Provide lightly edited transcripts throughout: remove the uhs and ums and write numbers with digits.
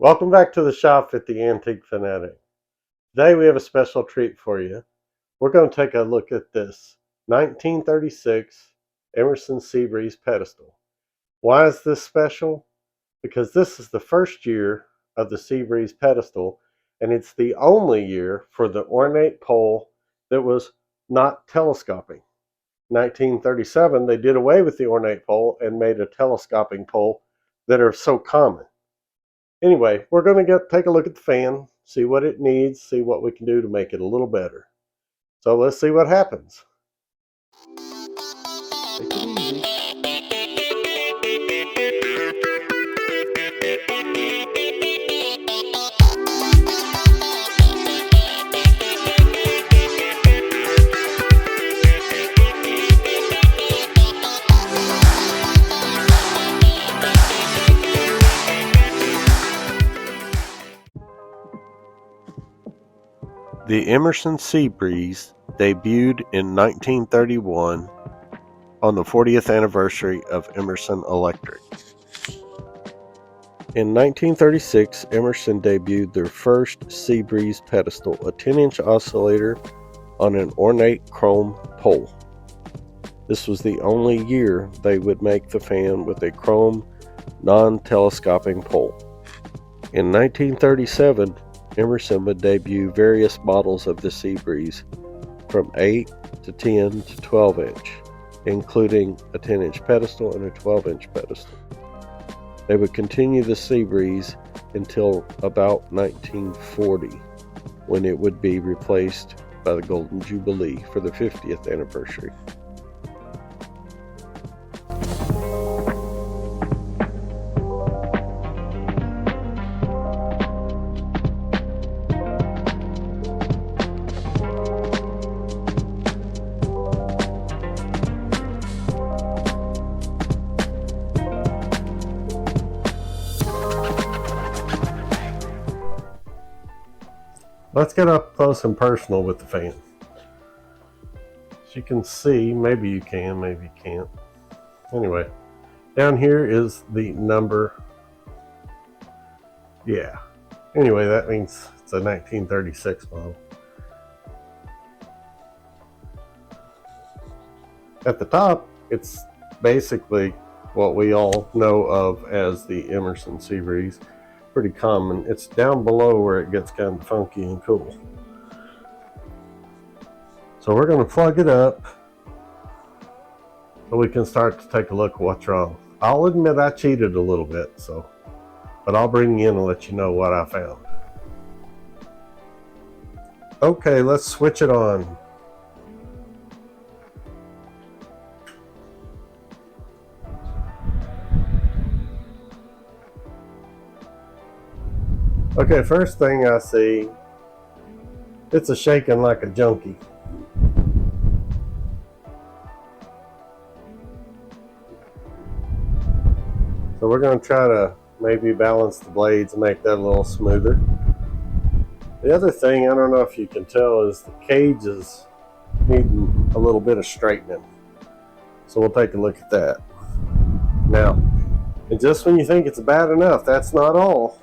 Welcome back to the shop at the Antique FANatic. Today we have a special treat for you. We're going to take a look at this 1936 Emerson Seabreeze Pedestal. Why is this special? Because this is the first year of the Seabreeze Pedestal, and it's the only year for the ornate pole that was not telescoping. 1937 they did away with the ornate pole and made a telescoping pole that are so common. Anyway, we're going to take a look at the fan, see what it needs, see what we can do to make it a little better. So let's see what happens. Take it easy. The Emerson Seabreeze debuted in 1931 on the 40th anniversary of Emerson Electric. In 1936, Emerson debuted their first Seabreeze pedestal, a 10-inch oscillator on an ornate chrome pole. This was the only year they would make the fan with a chrome, non-telescoping pole. In 1937, Emerson would debut various models of the Seabreeze from 8 to 10 to 12 inch, including a 10-inch pedestal and a 12-inch pedestal. They would continue the Seabreeze until about 1940, when it would be replaced by the Golden Jubilee for the 50th anniversary. Let's get up close and personal with the fan. As you can see, maybe you can, maybe you can't. Anyway, down here is the number. Yeah. Anyway, that means it's a 1936 model. At the top, it's basically what we all know of as the Emerson Seabreeze. Pretty common. It's down below where it gets kind of funky and cool. So we're going to plug it up so we can start to take a look at what's wrong. I'll admit I cheated a little bit, but I'll bring you in and let you know what I found. Okay, let's switch it on. Okay, first thing I see, it's a shaking like a junkie. So we're going to try to maybe balance the blades and make that a little smoother. The other thing, I don't know if you can tell, is the cage is needing a little bit of straightening. So we'll take a look at that. Now, and just when you think it's bad enough, that's not all.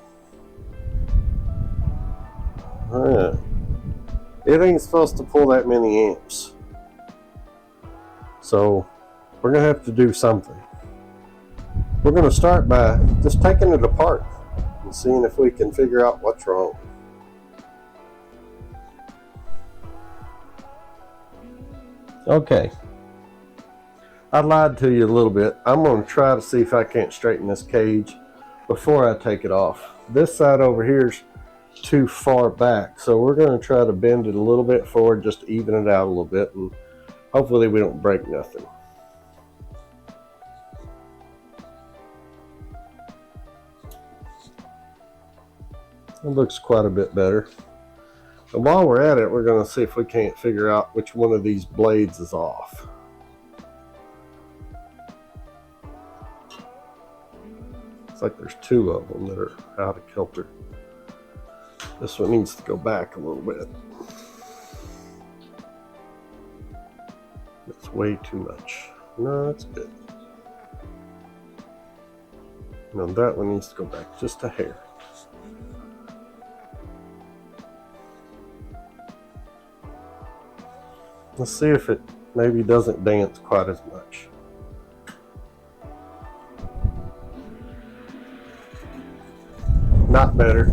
It ain't supposed to pull that many amps. So we're going to have to do something. We're going to start by just taking it apart and seeing if we can figure out what's wrong. Okay. I lied to you a little bit. I'm going to try to see if I can't straighten this cage before I take it off. This side over here is too far back, so we're going to try to bend it a little bit forward just to even it out a little bit, and hopefully we don't break nothing. It looks quite a bit better. And while we're at it, we're going to see if we can't figure out which one of these blades is off. It's like there's two of them that are out of kilter. This one needs to go back a little bit. It's way too much. No, that's good. Now that one needs to go back just a hair. Let's see if it maybe doesn't dance quite as much. Not better.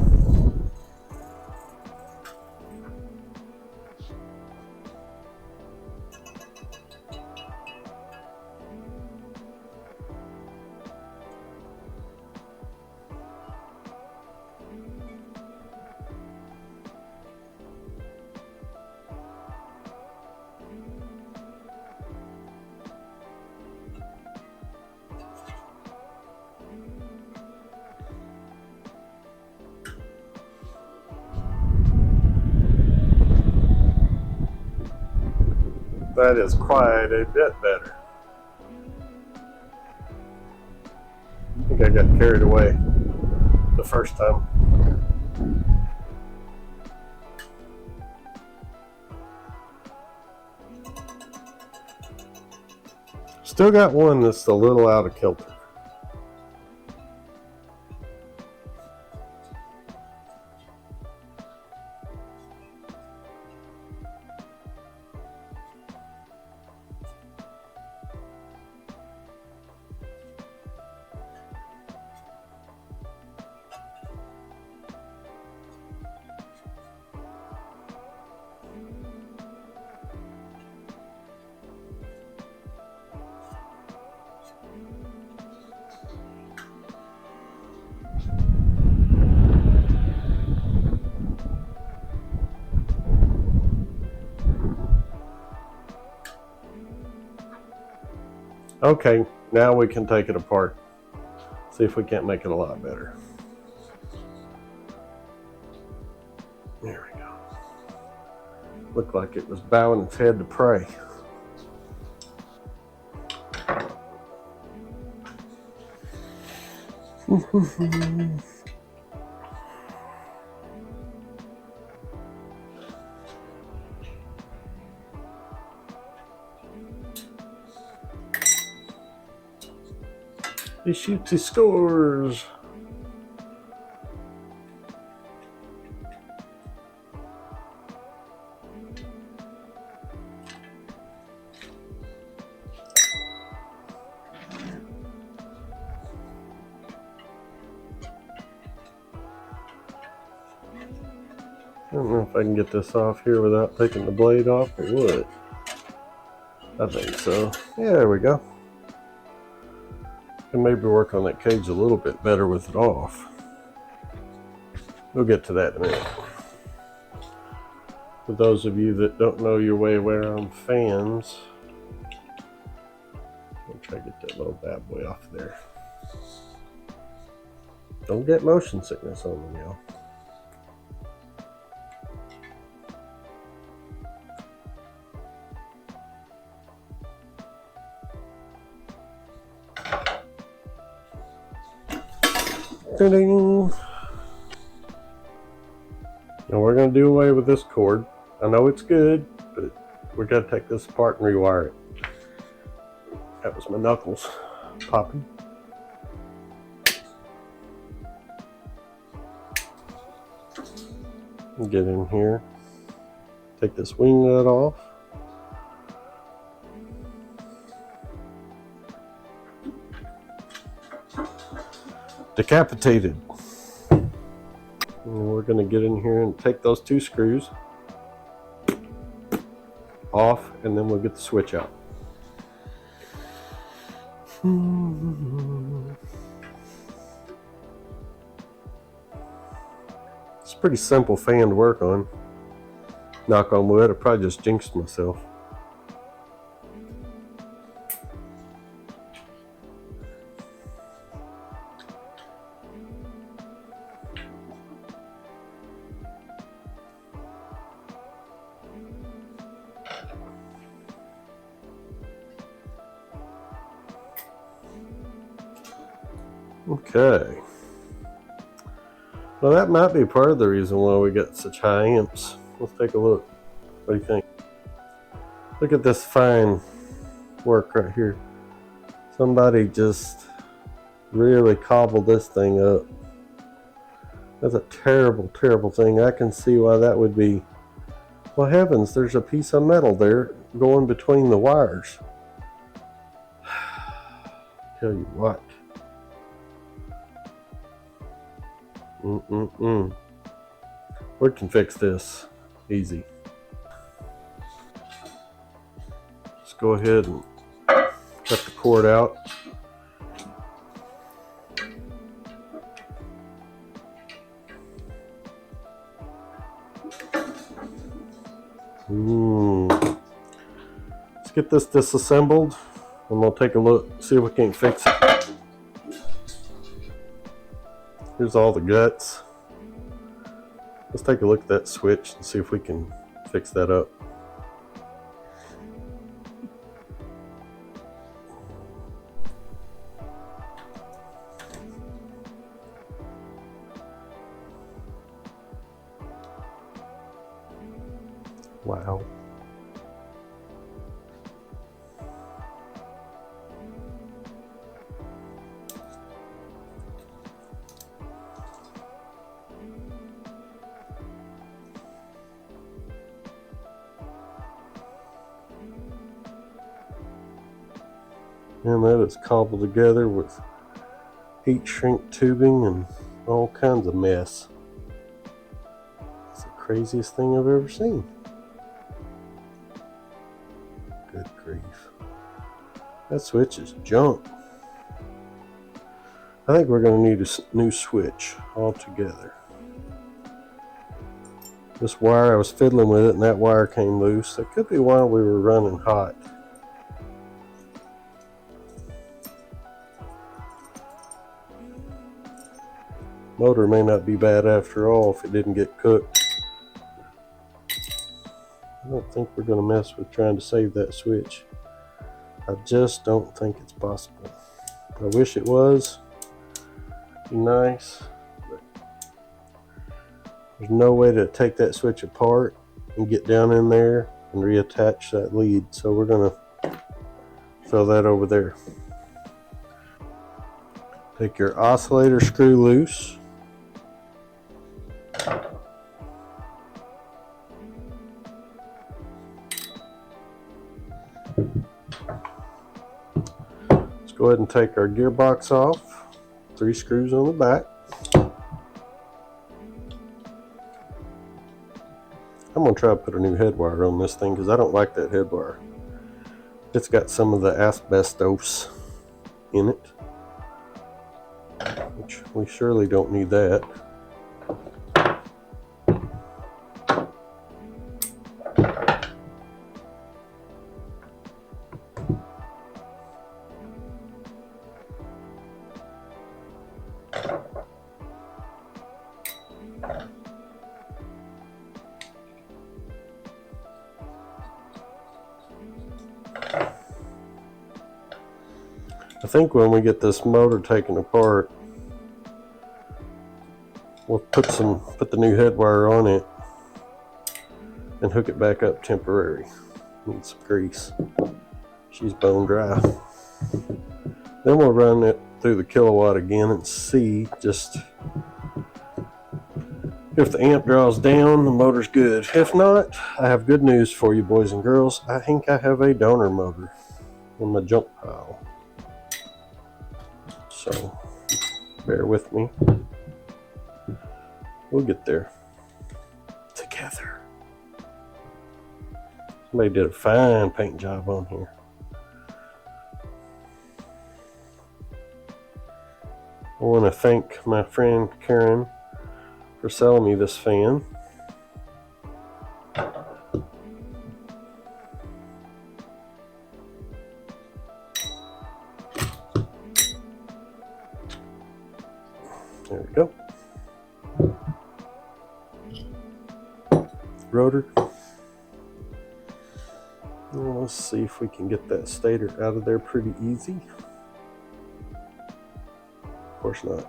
That is quite a bit better. I think I got carried away the first time. Still got one that's a little out of kilter. Okay, now we can take it apart. See if we can't make it a lot better. There we go. Looked like it was bowing its head to pray. He shoots, he scores. I don't know if I can get this off here without taking the blade off or what. I think so. Yeah, there we go. Can maybe work on that cage a little bit better with it off. We'll get to that in a minute. For those of you that don't know your way around fans, I'll try to get that little bad boy off there. Don't get motion sickness on them, y'all. Ding. Now we're going to do away with this cord. I know it's good, but we're going to take this apart and rewire it. That was my knuckles popping. Get in here. Take this wing nut off. Decapitated. And we're going to get in here and take those two screws off, and then we'll get the switch out. It's a pretty simple fan to work on. Knock on wood, I probably just jinxed myself. Okay. Well, that might be part of the reason why we got such high amps. Let's take a look. What do you think? Look at this fine work right here. Somebody just really cobbled this thing up. That's a terrible, terrible thing. I can see why that would be. Well, heavens, there's a piece of metal there going between the wires. Tell you what. We can fix this easy. Let's go ahead and cut the cord out. Let's get this disassembled and we'll take a look, see if we can fix it. Here's all the guts. Let's take a look at that switch and see if we can fix that up. Wow. And that is cobbled together with heat shrink tubing and all kinds of mess. It's the craziest thing I've ever seen. Good grief. That switch is junk. I think we're going to need a new switch altogether. This wire, I was fiddling with it and that wire came loose. That could be why we were running hot. Motor may not be bad after all if it didn't get cooked. I don't think we're going to mess with trying to save that switch. I just don't think it's possible. I wish it was. Be nice. But there's no way to take that switch apart and get down in there and reattach that lead. So we're going to throw that over there. Take your oscillator screw loose. Let's go ahead and take our gearbox off. 3 screws on the back. I'm going to try to put a new head wire on this thing because I don't like that head wire. It's got some of the asbestos in it, which we surely don't need that. I think when we get this motor taken apart, we'll put the new head wire on it and hook it back up temporary. Need some grease. She's bone dry. Then we'll run it through the kilowatt again and see just if the amp draws down, the motor's good. If not, I have good news for you, boys and girls. I think I have a donor motor in my junk pile. So, bear with me. We'll get there together. Somebody did a fine paint job on here. I want to thank my friend Karen for selling me this fan. There we go. Rotor. Well, let's see if we can get that stator out of there pretty easy. Of course not.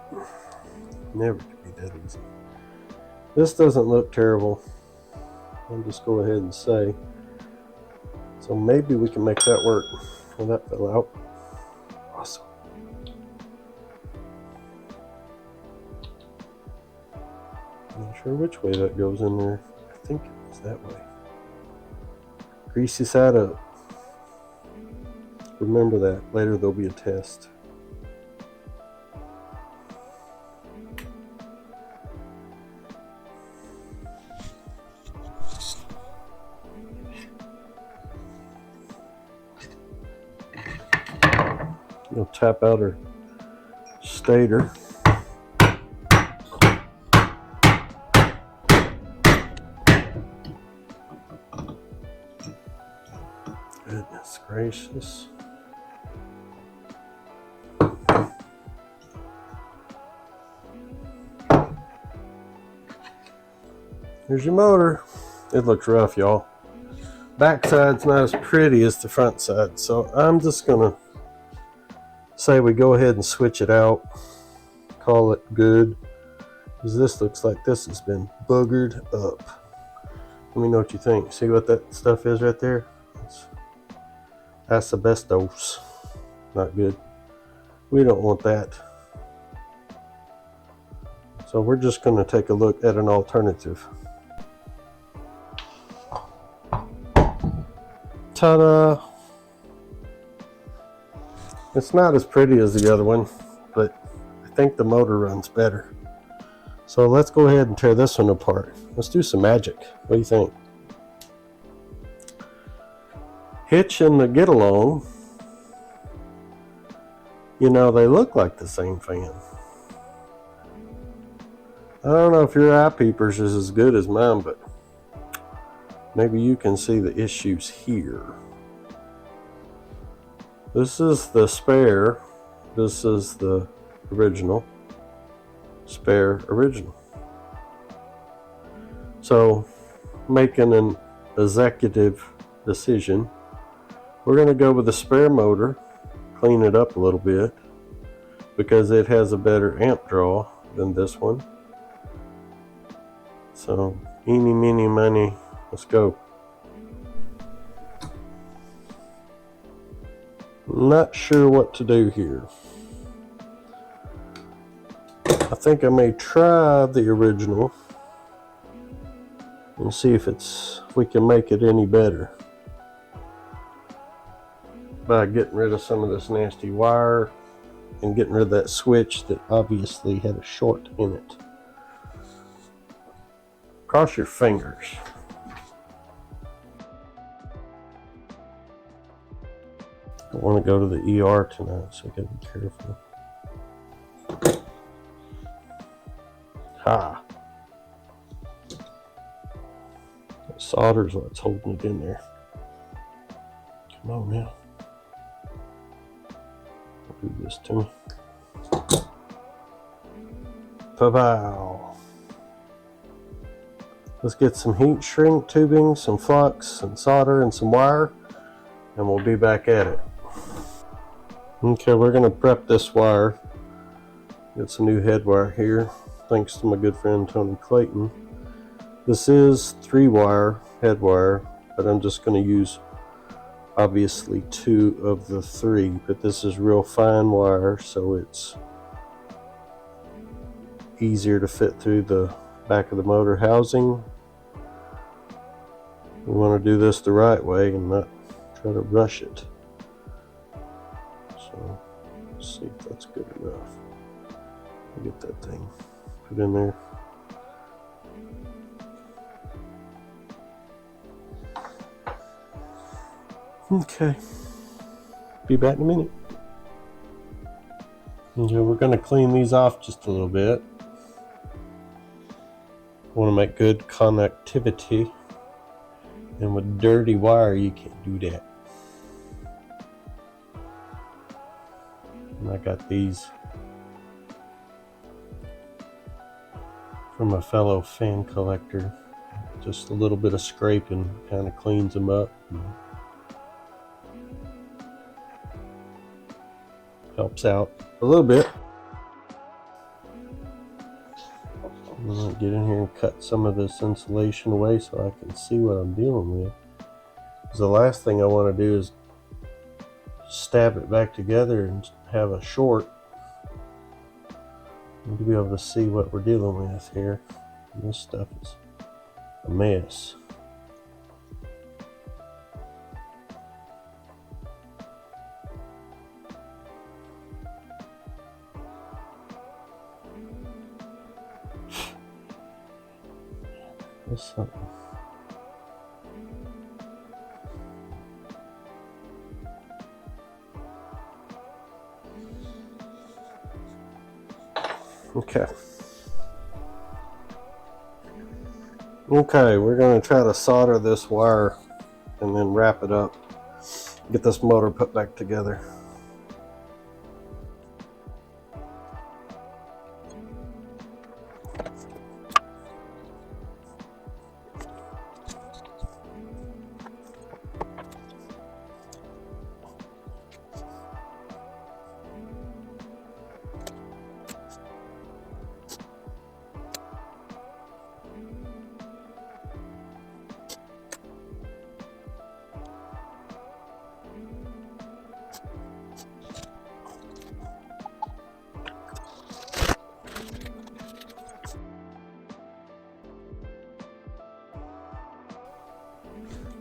Never could be that easy. This doesn't look terrible. I'll just go ahead and say. So maybe we can make that work. Well, that fell out. Awesome. Not sure which way that goes in there. I think it was that way. Greasy side up. Remember that. Later there'll be a test. You'll tap out her stator. Goodness gracious. Here's your motor. It looks rough, y'all. Backside's not as pretty as the front side, so I'm just gonna say we go ahead and switch it out. Call it good. Because this looks like this has been boogered up. Let me know what you think. See what that stuff is right there? That's asbestos. Not good. We don't want that. So we're just going to take a look at an alternative. Ta-da! It's not as pretty as the other one, but I think the motor runs better. So let's go ahead and tear this one apart. Let's do some magic. What do you think? Hitch and the get along, you know, they look like the same fan. I don't know if your eye peepers is as good as mine, but maybe you can see the issues here. This is the spare. This is the original. Spare original. So, making an executive decision, we're going to go with the spare motor, clean it up a little bit, because it has a better amp draw than this one. So, eeny, meeny, miny, let's go. Not sure what to do here. I think I may try the original and see if we can make it any better by getting rid of some of this nasty wire and getting rid of that switch that obviously had a short in it. Cross your fingers. I want to go to the ER tonight, so I gotta be careful. Ha! That solder's what's holding it in there. Come on now. Do this to me. Pa-pow! Let's get some heat shrink tubing, some flux, some solder, and some wire, and we'll be back at it. Okay, we're going to prep this wire. Get some new head wire here, thanks to my good friend Tony Clayton. This is 3-wire head wire, but I'm just going to use obviously 2 of the 3, but this is real fine wire, so it's easier to fit through the back of the motor housing. We want to do this the right way and not try to rush it. So let's see if that's good enough. I'll get that thing put in there. Okay, be back in a minute. Okay, we're going to clean these off just a little bit. I want to make good connectivity, and with dirty wire you can't do that. And I got these from a fellow fan collector. Just a little bit of scraping kind of cleans them up. Helps out a little bit. I'm gonna get in here and cut some of this insulation away so I can see what I'm dealing with. Because the last thing I want to do is stab it back together and have a short. I need to be able to see what we're dealing with here. And this stuff is a mess. That's something. Okay. Okay, we're going to try to solder this wire and then wrap it up. Get this motor put back together.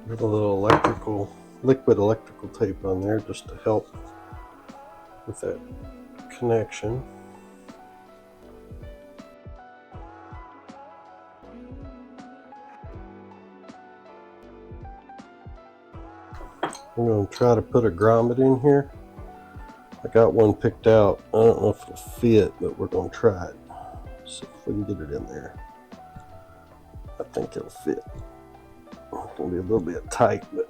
Got a little liquid electrical tape on there just to help with that connection. I'm going to try to put a grommet in here. I got one picked out. I don't know if it'll fit, but we're going to try it. See if we can get it in there. I think it'll fit. It's going to be a little bit tight, but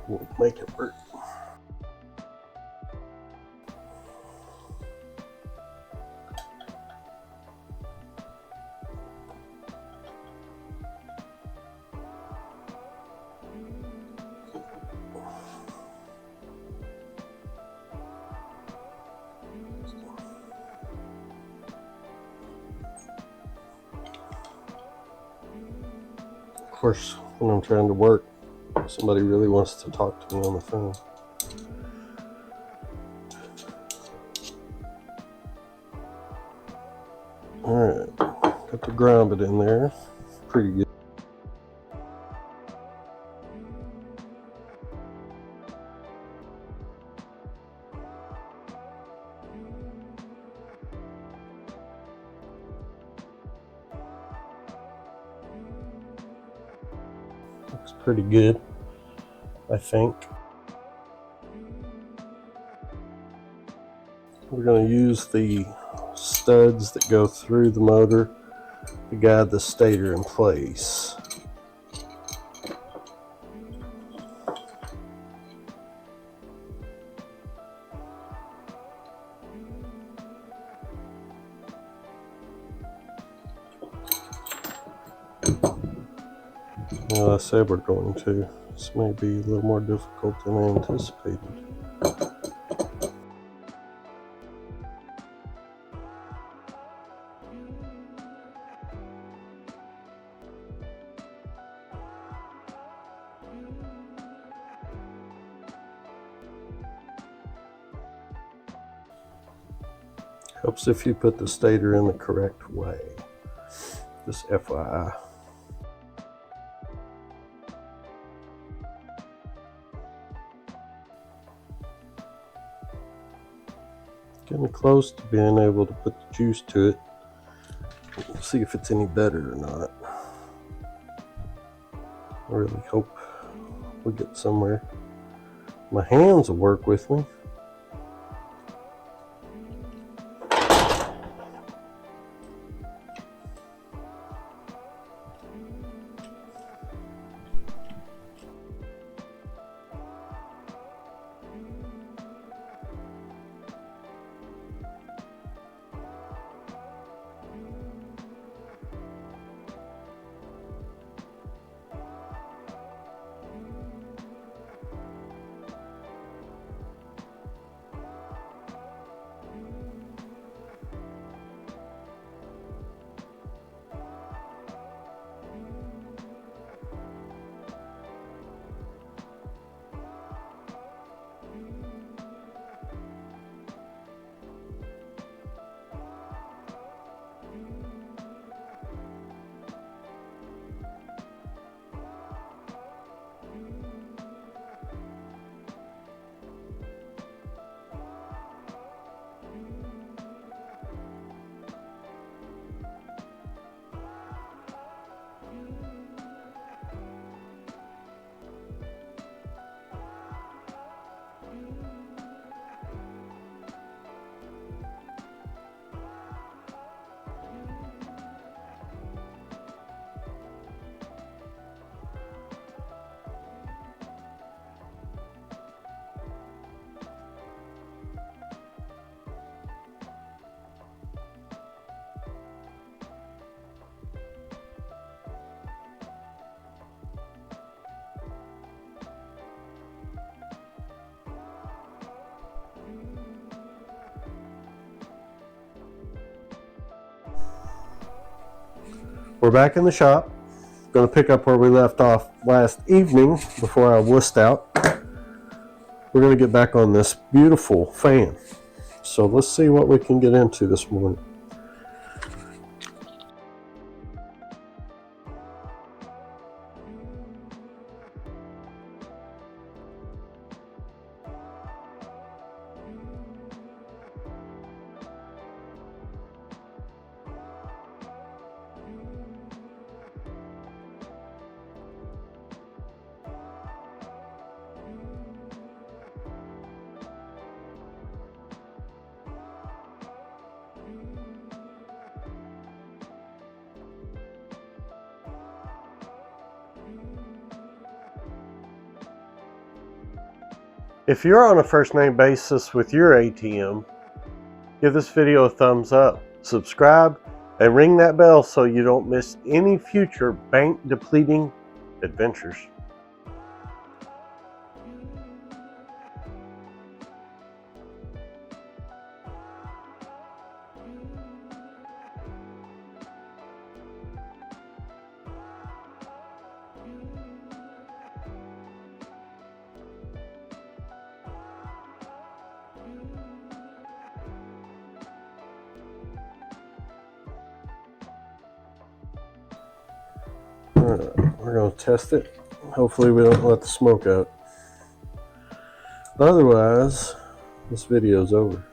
we'll make it work. Of course, when I'm trying to work, somebody really wants to talk to me on the phone. Alright, got the grommet in there. Pretty good. Looks pretty good, I think. We're going to use the studs that go through the motor to guide the stator in place. Well, I said we're going to. This may be a little more difficult than I anticipated. Helps if you put the stator in the correct way. Just FYI. Getting close to being able to put the juice to it. We'll see if it's any better or not. I really hope we get somewhere. My hands will work with me. We're back in the shop. Going to pick up where we left off last evening before I wussed out. We're going to get back on this beautiful fan. So let's see what we can get into this morning. If you're on a first name basis with your ATM, give this video a thumbs up, subscribe, and ring that bell so you don't miss any future bank depleting adventures. We're going to test it. Hopefully we don't let the smoke out. Otherwise, this video's over.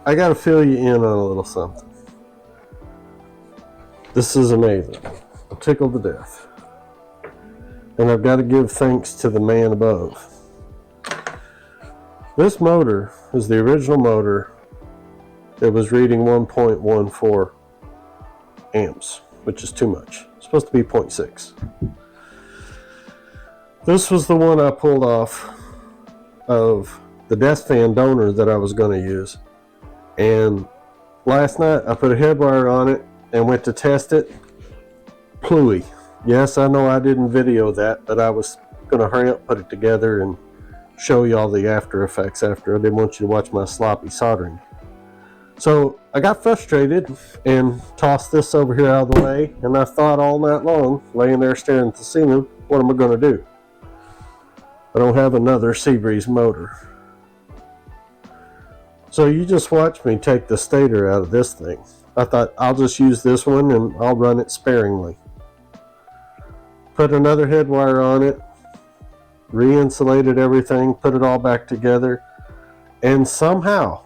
I gotta fill you in on a little something. This is amazing. I'm tickled to death. And I've got to give thanks to the man above. This motor is the original motor that was reading 1.14 amps, which is too much. It's supposed to be 0.6. This was the one I pulled off of the desk fan donor that I was going to use. And last night I put a head wire on it and went to test it. Plooey. Yes, I know I didn't video that, but I was going to hurry up, put it together, and show you all the after effects after. I didn't want you to watch my sloppy soldering. So I got frustrated and tossed this over here out of the way, and I thought all night long, laying there staring at the ceiling, what am I going to do? I don't have another Seabreeze motor. So you just watch me take the stator out of this thing. I thought I'll just use this one and I'll run it sparingly. Put another head wire on it, re-insulated everything, put it all back together, and somehow,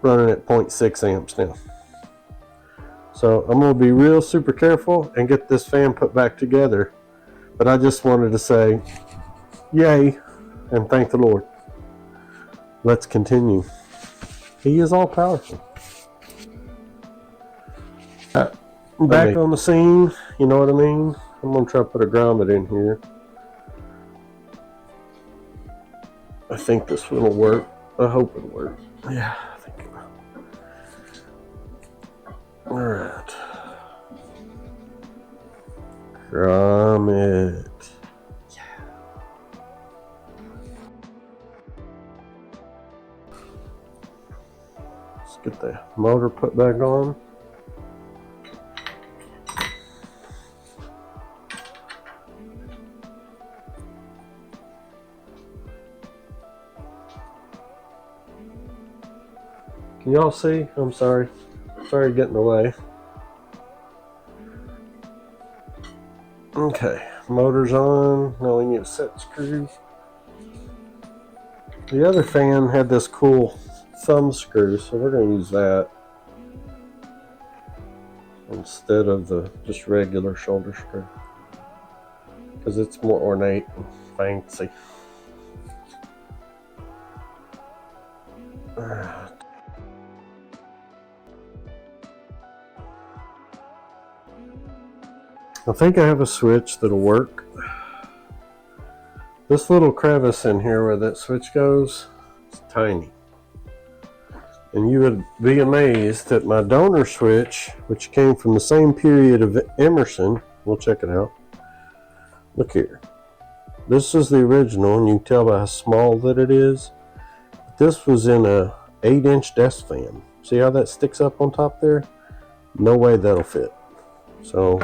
running at 0.6 amps now. So I'm going to be real super careful and get this fan put back together. But I just wanted to say, yay, and thank the Lord. Let's continue. He is all powerful. Back on the scene, you know what I mean? I'm going to try to put a grommet in here. I think this one will work. I hope it'll work. Yeah, I think it will. Alright. Grommet. Get the motor put back on. Can y'all see? I'm sorry. Sorry to get in the way. Okay, motor's on. Now we need to set screws. The other fan had this cool thumb screw, so we're going to use that. instead of the just regular shoulder screw, because it's more ornate and fancy. I think I have a switch that'll work. This little crevice in here where that switch goes, it's tiny. And you would be amazed that my donor switch, which came from the same period of Emerson, we'll check it out. Look here. This is the original, and you can tell by how small that it is. This was in a 8-inch desk fan. See how that sticks up on top there? No way that'll fit. So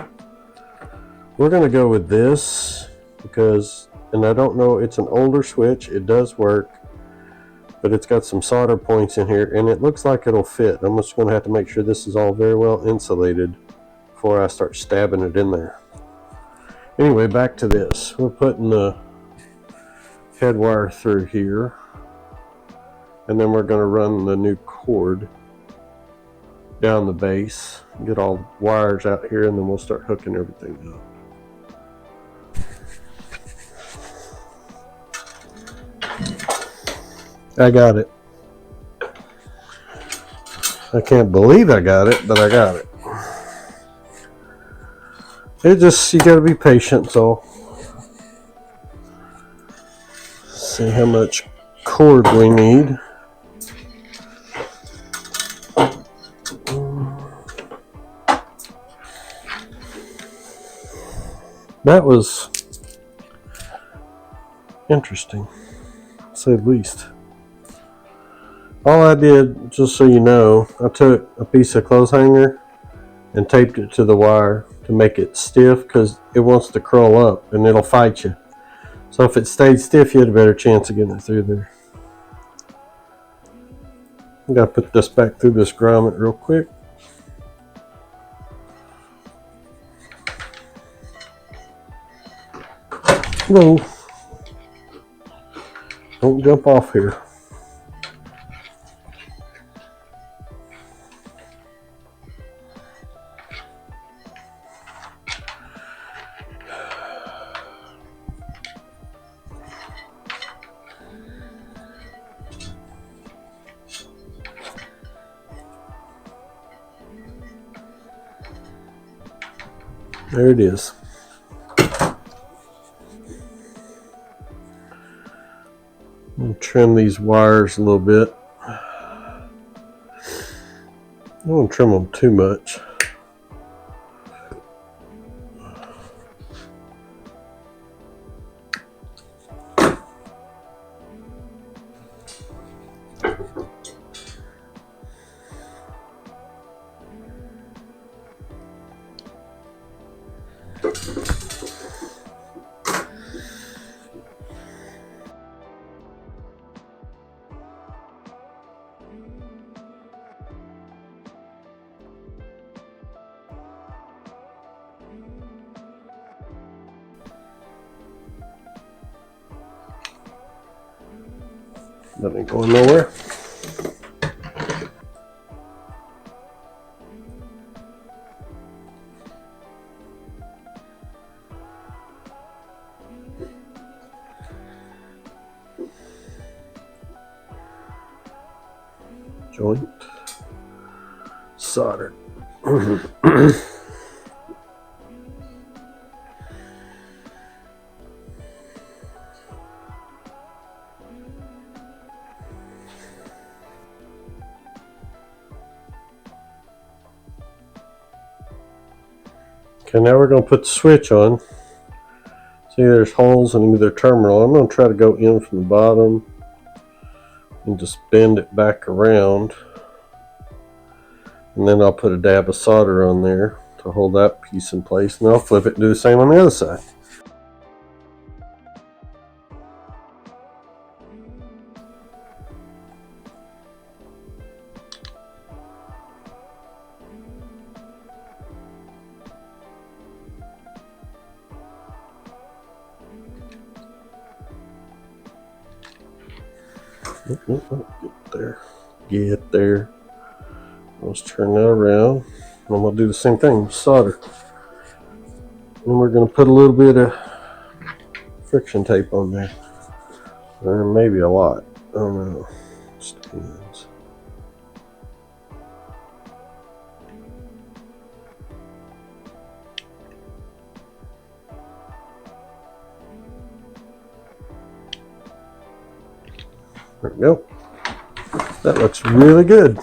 we're gonna go with this because, and I don't know, it's an older switch, it does work, but it's got some solder points in here and it looks like it'll fit. I'm just gonna have to make sure this is all very well insulated before I start stabbing it in there. Anyway, back to this. We're putting the head wire through here, and then we're gonna run the new cord down the base, get all the wires out here, and then we'll start hooking everything up. I got it. I can't believe I got it, but I got it. It just, you gotta be patient, so. See how much cord we need. That was interesting, to say the least. All I did, just so you know, I took a piece of clothes hanger and taped it to the wire to make it stiff, because it wants to curl up and it'll fight you. So if it stayed stiff, you had a better chance of getting it through there. I gotta put this back through this grommet real quick. Whoa. Don't jump off here. There it is. I'm trim these wires a little bit. I don't want to trim them too much. That ain't going nowhere. Joint soldered. Okay, now we're going to put the switch on. See, there's holes in either terminal. I'm going to try to go in from the bottom and just bend it back around. And then I'll put a dab of solder on there to hold that piece in place. And I'll flip it and do the same on the other side. Get there. Get there. Let's turn that around. And we'll do the same thing with solder. And we're going to put a little bit of friction tape on there. Or maybe a lot. I don't know. Just depends. There we go. That looks really good.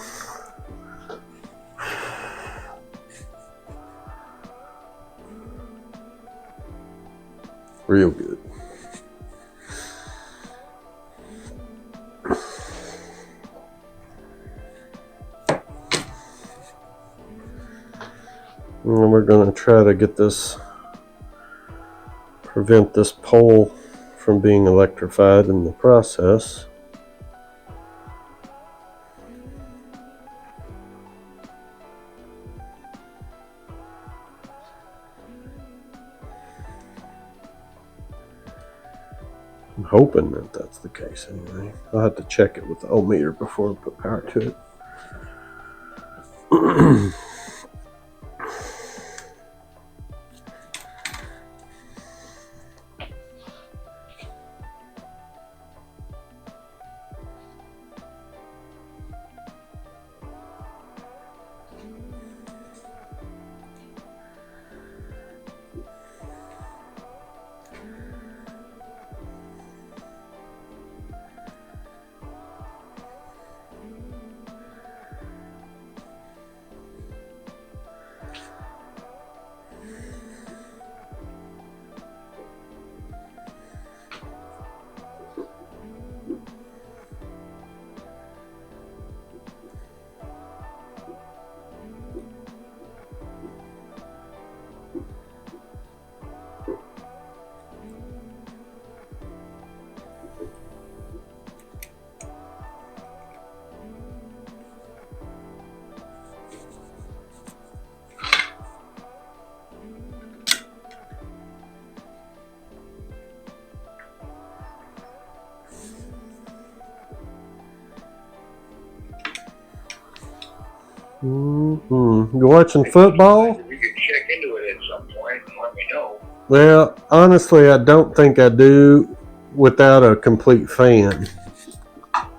Real good. And we're going to try to get this, prevent this pole from being electrified in the process. I'm hoping that that's the case anyway. I'll have to check it with the ohmmeter before I put power to it. You watching football? We could check into it at some point and let me know. Well, honestly, I don't think I do without a complete fan. Without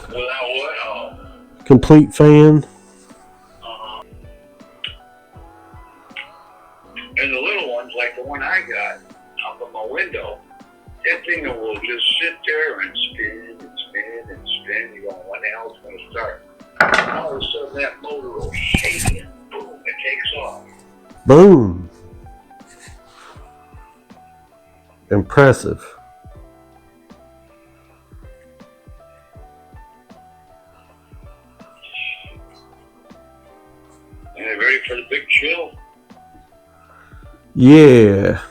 what? Oh. Complete fan? And the little ones, like the one I got up on my window, that thing will just sit there and spin and spin and spin. You go, when the hell's going to start? And all of a sudden, that motor will shake and boom, it takes off. Boom. Impressive. And ready for the big chill? Yeah.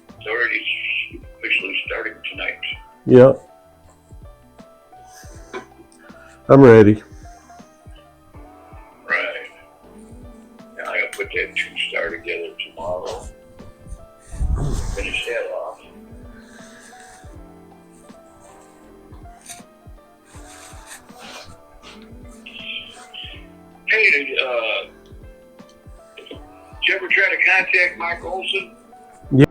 It's already officially starting tonight. Yep. I'm ready. Right. Now I gotta put that 2-star together tomorrow. Finish that off. Hey, did you ever try to contact Mike Olson? Yeah.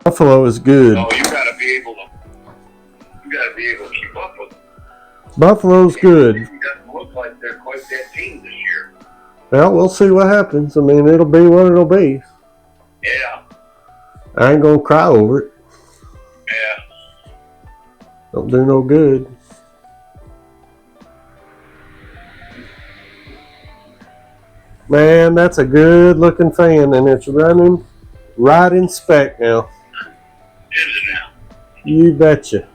Buffalo is good. So you gotta be able to keep up with them. Buffalo's good. It doesn't look like they're quite that team this year. Well, we'll see what happens. I mean, it'll be what it'll be. Yeah. I ain't gonna cry over it. Yeah. Don't do no good. Man, that's a good looking fan, and it's running right in spec now. Is it now? You betcha.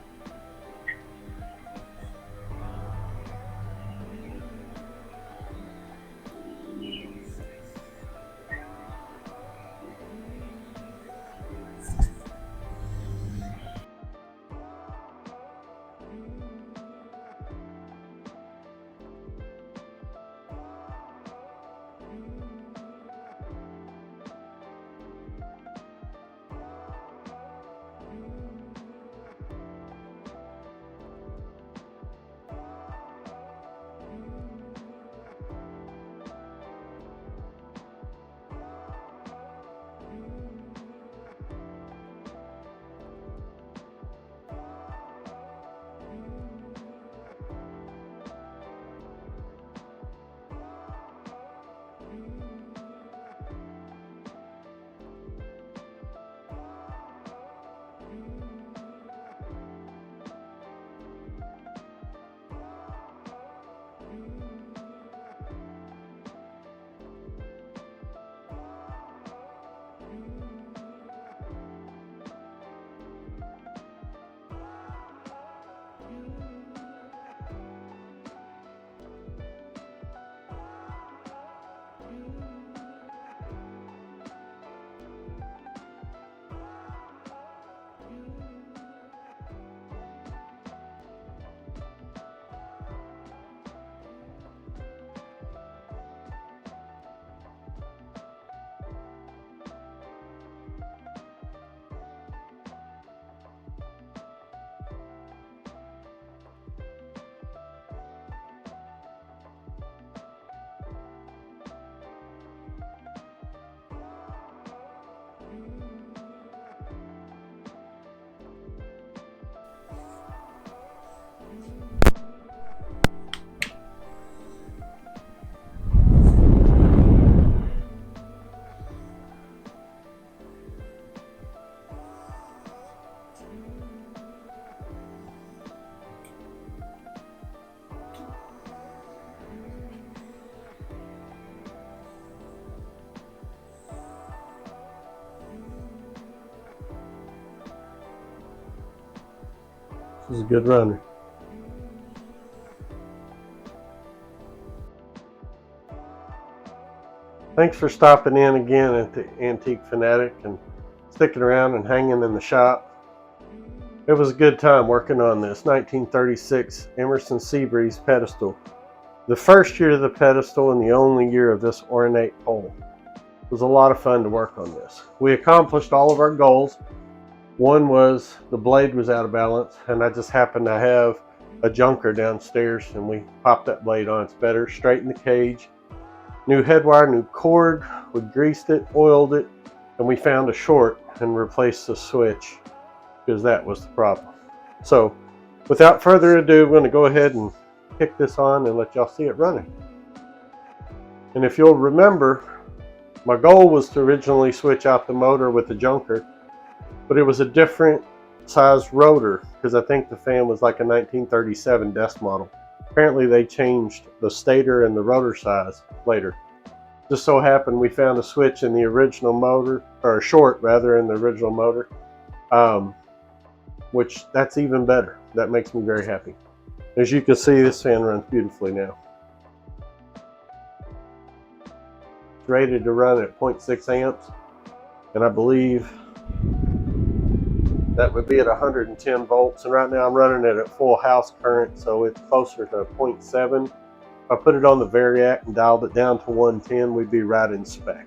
This is a good runner. Thanks for stopping in again at the Antique FANatic and sticking around and hanging in the shop. It was a good time working on this 1936 Emerson Seabreeze Pedestal. The first year of the pedestal and the only year of this ornate pole. It was a lot of fun to work on this. We accomplished all of our goals. One was the blade was out of balance, and I just happened to have a junker downstairs, and we popped that blade on. It's better. Straightened the cage. New head wire, new cord. We greased it, oiled it, and we found a short and replaced the switch because that was the problem. So without further ado, we're going to go ahead and kick this on and let y'all see it running. And if you'll remember, my goal was to originally switch out the motor with the junker, but it was a different size rotor because I think the fan was like a 1937 desk model. Apparently they changed the stator and the rotor size later. Just so happened we found a switch in the original motor, or a short rather, in the original motor, which that's even better. That makes me very happy. As you can see, this fan runs beautifully now. It's rated to run at 0.6 amps, and I believe that would be at 110 volts, and right now I'm running it at full house current, so it's closer to 0.7. If I put it on the Variac and dialed it down to 110, we'd be right in spec.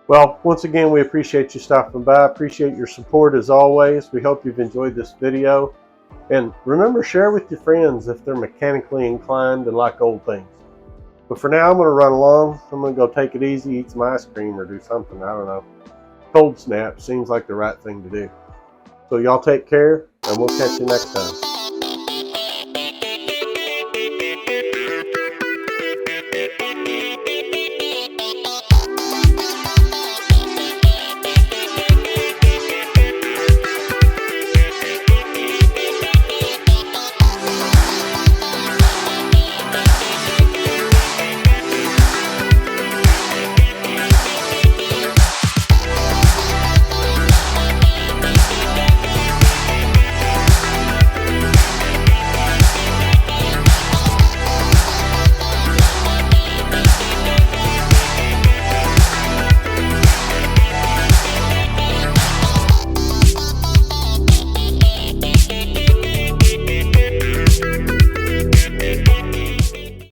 Well, once again, we appreciate you stopping by. Appreciate your support as always. We hope you've enjoyed this video. And remember, share with your friends if they're mechanically inclined and like old things. But for now, I'm going to run along. I'm going to go take it easy, eat some ice cream, or do something. I don't know. Cold snap seems like the right thing to do. So y'all take care, and we'll catch you next time.